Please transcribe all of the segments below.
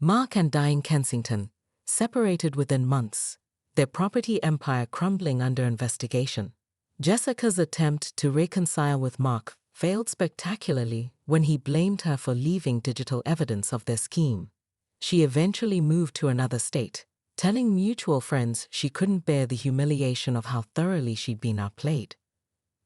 Mark and Diane Kensington, separated within months, their property empire crumbling under investigation. Jessica's attempt to reconcile with Mark failed spectacularly when he blamed her for leaving digital evidence of their scheme. She eventually moved to another state, telling mutual friends she couldn't bear the humiliation of how thoroughly she'd been outplayed.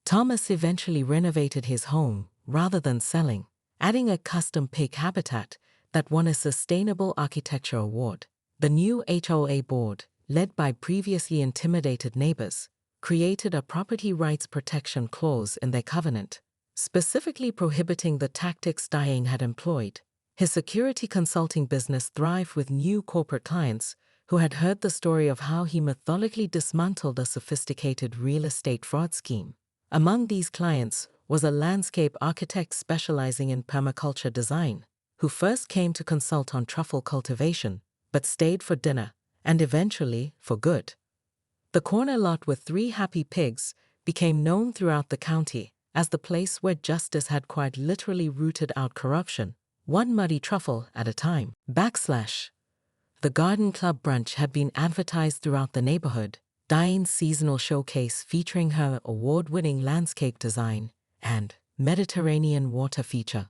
Thomas eventually renovated his home rather than selling, adding a custom pig habitat that won a Sustainable Architecture Award. The new HOA board, led by previously intimidated neighbors, created a property rights protection clause in their covenant, specifically prohibiting the tactics Diane had employed. His security consulting business thrived with new corporate clients who had heard the story of how he methodically dismantled a sophisticated real estate fraud scheme. Among these clients was a landscape architect specializing in permaculture design, who first came to consult on truffle cultivation, but stayed for dinner, and eventually for good. The corner lot with 3 happy pigs became known throughout the county as the place where justice had quite literally rooted out corruption, one muddy truffle at a time. The Garden Club brunch had been advertised throughout the neighborhood, Diane's seasonal showcase featuring her award-winning landscape design and Mediterranean water feature.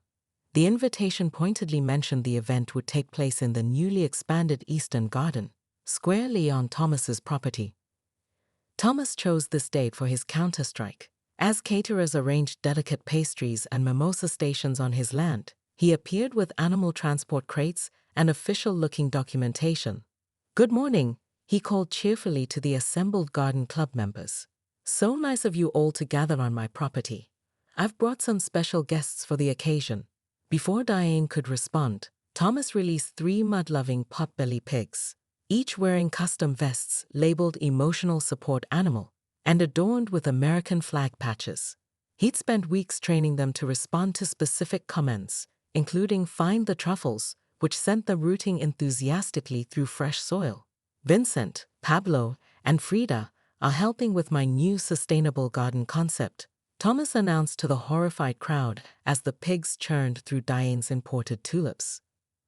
The invitation pointedly mentioned the event would take place in the newly expanded Eastern Garden, squarely on Thomas's property. Thomas chose this date for his counterstrike. As caterers arranged delicate pastries and mimosa stations on his land, he appeared with animal transport crates and official-looking documentation. "Good morning," he called cheerfully to the assembled Garden Club members. "So nice of you all to gather on my property. I've brought some special guests for the occasion." Before Diane could respond, Thomas released 3 mud-loving potbelly pigs, each wearing custom vests labeled Emotional Support Animal and adorned with American flag patches. He'd spent weeks training them to respond to specific comments, including "find the truffles," which sent them rooting enthusiastically through fresh soil. "Vincent, Pablo, and Frida are helping with my new sustainable garden concept," Thomas announced to the horrified crowd as the pigs churned through Diane's imported tulips.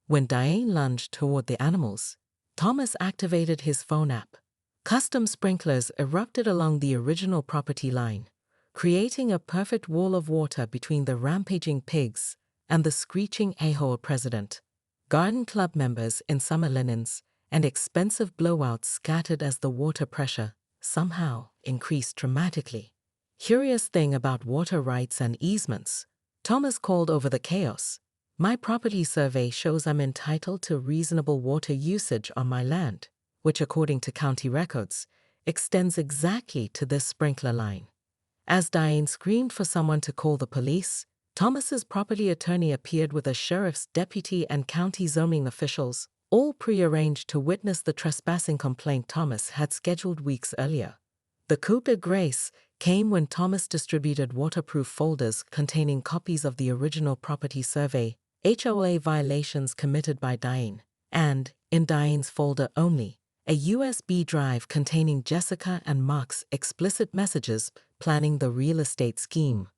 When Diane lunged toward the animals, Thomas activated his phone app. Custom sprinklers erupted along the original property line, creating a perfect wall of water between the rampaging pigs and the screeching HOA president. Garden Club members in summer linens and expensive blowouts scattered as the water pressure somehow increased dramatically. Curious thing about water rights and easements, Thomas called over the chaos. "My property survey shows I'm entitled to reasonable water usage on my land, which according to county records, extends exactly to this sprinkler line." As Diane screamed for someone to call the police, Thomas's property attorney appeared with a sheriff's deputy and county zoning officials, all prearranged to witness the trespassing complaint Thomas had scheduled weeks earlier. The coup de grace came when Thomas distributed waterproof folders containing copies of the original property survey, HOA violations committed by Diane, and, in Diane's folder only, a USB drive containing Jessica and Mark's explicit messages planning the real estate scheme.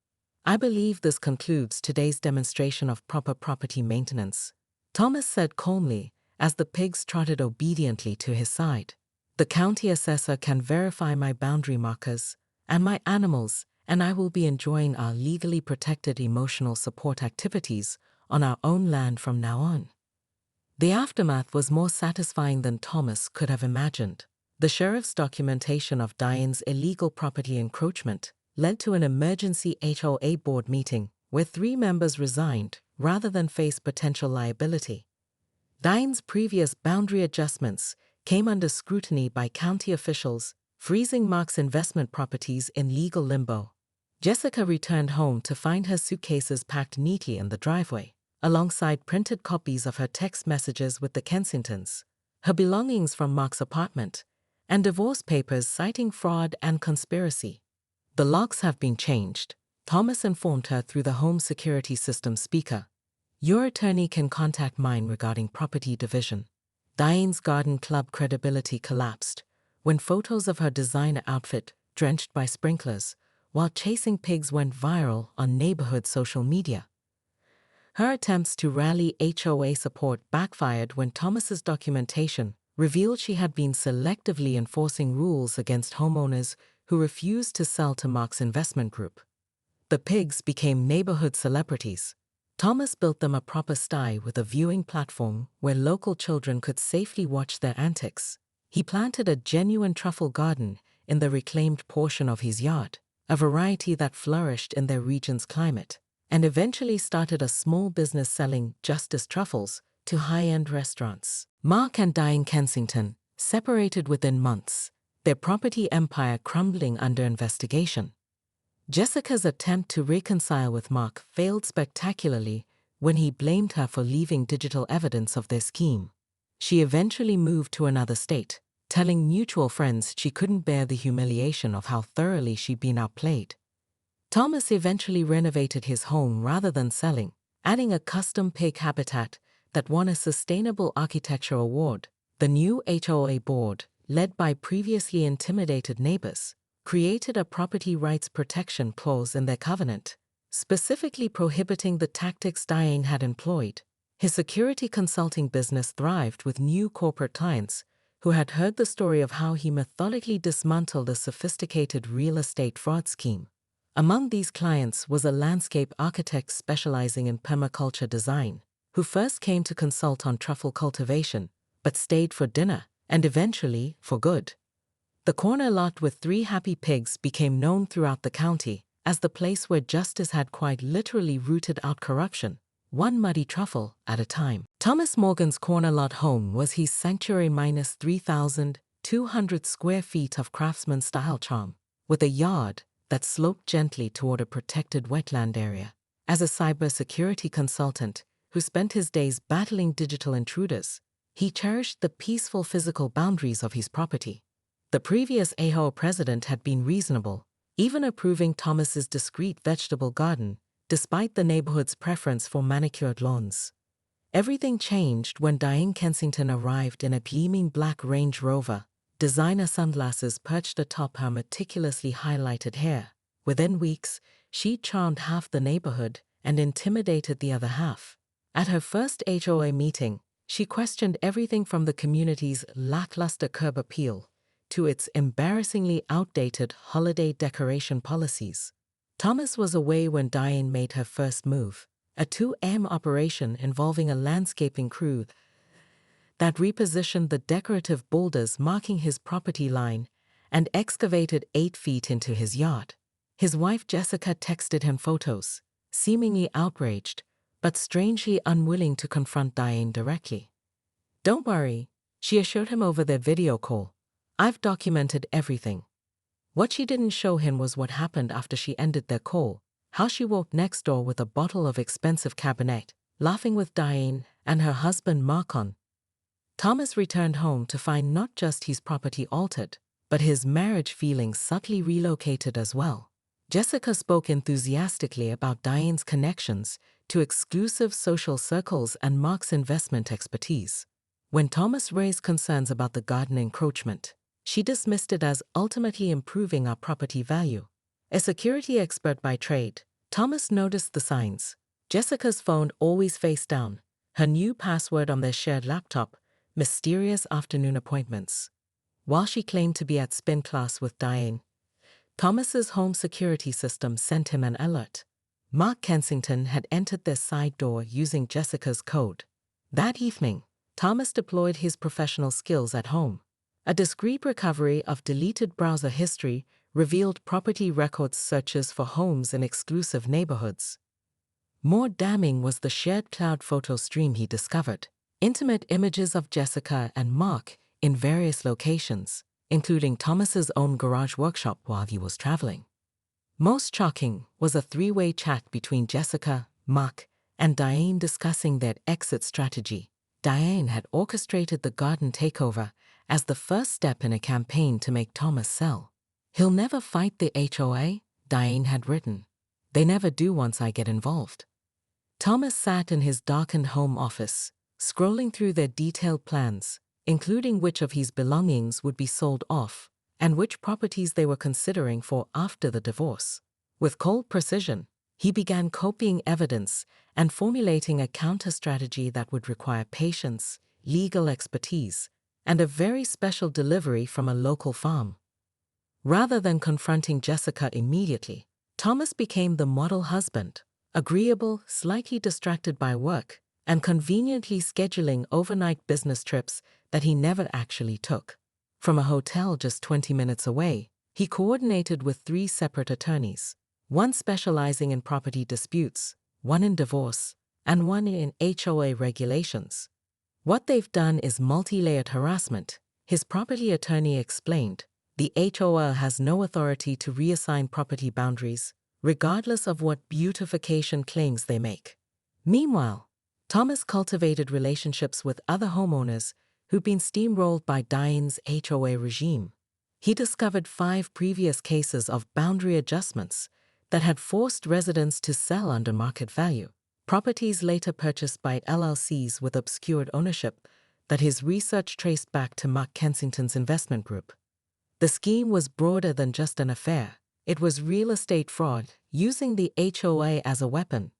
"I believe this concludes today's demonstration of proper property maintenance," Thomas said calmly as the pigs trotted obediently to his side. "The county assessor can verify my boundary markers and my animals, and I will be enjoying our legally protected emotional support activities on our own land from now on." The aftermath was more satisfying than Thomas could have imagined. The sheriff's documentation of Diane's illegal property encroachment led to an emergency HOA board meeting where 3 members resigned rather than face potential liability. Diane's previous boundary adjustments came under scrutiny by county officials, freezing Mark's investment properties in legal limbo. Jessica returned home to find her suitcases packed neatly in the driveway, alongside printed copies of her text messages with the Kensingtons, her belongings from Mark's apartment, and divorce papers citing fraud and conspiracy. "The locks have been changed," Thomas informed her through the home security system speaker. "Your attorney can contact mine regarding property division." Diane's Garden Club credibility collapsed when photos of her designer outfit, drenched by sprinklers, while chasing pigs went viral on neighborhood social media. Her attempts to rally HOA support backfired when Thomas's documentation revealed she had been selectively enforcing rules against homeowners who refused to sell to Mark's investment group. The pigs became neighborhood celebrities. Thomas built them a proper sty with a viewing platform where local children could safely watch their antics. He planted a genuine truffle garden in the reclaimed portion of his yard, a variety that flourished in their region's climate, and eventually started a small business selling Justice truffles to high-end restaurants. Mark and Diane Kensington separated within months, their property empire crumbling under investigation. Jessica's attempt to reconcile with Mark failed spectacularly when he blamed her for leaving digital evidence of their scheme. She eventually moved to another state, telling mutual friends she couldn't bear the humiliation of how thoroughly she'd been outplayed. Thomas eventually renovated his home rather than selling, adding a custom pig habitat that won a Sustainable Architecture Award. The new HOA board, led by previously intimidated neighbors, created a property rights protection clause in their covenant, specifically prohibiting the tactics Diane had employed. His security consulting business thrived with new corporate clients who had heard the story of how he methodically dismantled a sophisticated real estate fraud scheme. Among these clients was a landscape architect specializing in permaculture design, who first came to consult on truffle cultivation, but stayed for dinner, and eventually for good. The corner lot with 3 happy pigs became known throughout the county as the place where justice had quite literally rooted out corruption, one muddy truffle at a time. Thomas Morgan's corner lot home was his sanctuary minus 3,200 square feet of craftsman-style charm, with a yard that sloped gently toward a protected wetland area. As a cybersecurity consultant who spent his days battling digital intruders, he cherished the peaceful physical boundaries of his property. The previous HOA president had been reasonable, even approving Thomas's discreet vegetable garden, despite the neighborhood's preference for manicured lawns. Everything changed when Diane Kensington arrived in a gleaming black Range Rover, designer sunglasses perched atop her meticulously highlighted hair. Within weeks, she charmed half the neighborhood and intimidated the other half. At her first HOA meeting, she questioned everything from the community's lackluster curb appeal to its embarrassingly outdated holiday decoration policies. Thomas was away when Diane made her first move, a 2 a.m. operation involving a landscaping crew that repositioned the decorative boulders marking his property line and excavated 8 feet into his yard. His wife Jessica texted him photos, seemingly outraged, but strangely unwilling to confront Diane directly. "Don't worry," she assured him over their video call. "I've documented everything." What she didn't show him was what happened after she ended their call, how she walked next door with a bottle of expensive Cabernet, laughing with Diane and her husband Mark on. Thomas returned home to find not just his property altered, but his marriage feelings subtly relocated as well. Jessica spoke enthusiastically about Diane's connections to exclusive social circles and Mark's investment expertise. When Thomas raised concerns about the garden encroachment, she dismissed it as ultimately improving our property value. A security expert by trade, Thomas noticed the signs. Jessica's phone always face down, her new password on their shared laptop, mysterious afternoon appointments. While she claimed to be at spin class with Diane, Thomas's home security system sent him an alert. Mark Kensington had entered their side door using Jessica's code. That evening, Thomas deployed his professional skills at home. A discreet recovery of deleted browser history revealed property records searches for homes in exclusive neighborhoods. More damning was the shared cloud photo stream he discovered. Intimate images of Jessica and Mark in various locations, including Thomas's own garage workshop while he was traveling. Most shocking was a 3-way chat between Jessica, Mark, and Diane discussing their exit strategy. Diane had orchestrated the garden takeover as the first step in a campaign to make Thomas sell. "He'll never fight the HOA," Diane had written. "They never do once I get involved." Thomas sat in his darkened home office, scrolling through their detailed plans, including which of his belongings would be sold off and which properties they were considering for after the divorce. With cold precision, he began copying evidence and formulating a counter-strategy that would require patience, legal expertise, and a very special delivery from a local farm. Rather than confronting Jessica immediately, Thomas became the model husband, agreeable, slightly distracted by work, and conveniently scheduling overnight business trips that he never actually took. From a hotel just 20 minutes away, he coordinated with 3 separate attorneys, one specializing in property disputes, one in divorce, and one in HOA regulations. What they've done is multi-layered harassment, his property attorney explained. The HOA has no authority to reassign property boundaries, regardless of what beautification claims they make. Meanwhile, Thomas cultivated relationships with other homeowners who'd been steamrolled by Diane's HOA regime. He discovered 5 previous cases of boundary adjustments that had forced residents to sell under market value, properties later purchased by LLCs with obscured ownership that his research traced back to Mark Kensington's investment group. The scheme was broader than just an affair. It was real estate fraud, using the HOA as a weapon.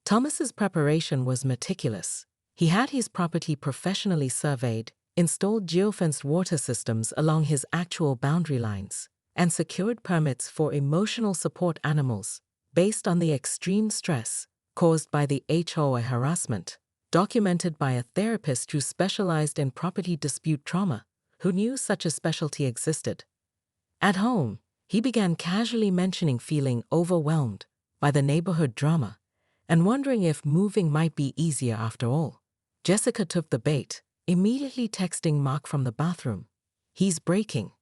Thomas's preparation was meticulous. He had his property professionally surveyed, installed geofenced water systems along his actual boundary lines, and secured permits for emotional support animals based on the extreme stress caused by the HOA harassment, documented by a therapist who specialized in property dispute trauma, who knew such a specialty existed. At home, he began casually mentioning feeling overwhelmed by the neighborhood drama and wondering if moving might be easier after all. Jessica took the bait, immediately texting Mark from the bathroom. "He's breaking.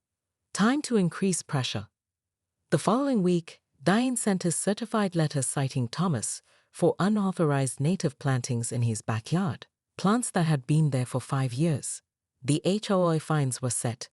Time to increase pressure." The following week, Diane sent a certified letter citing Thomas for unauthorized native plantings in his backyard, plants that had been there for 5 years. The HOA fines were set,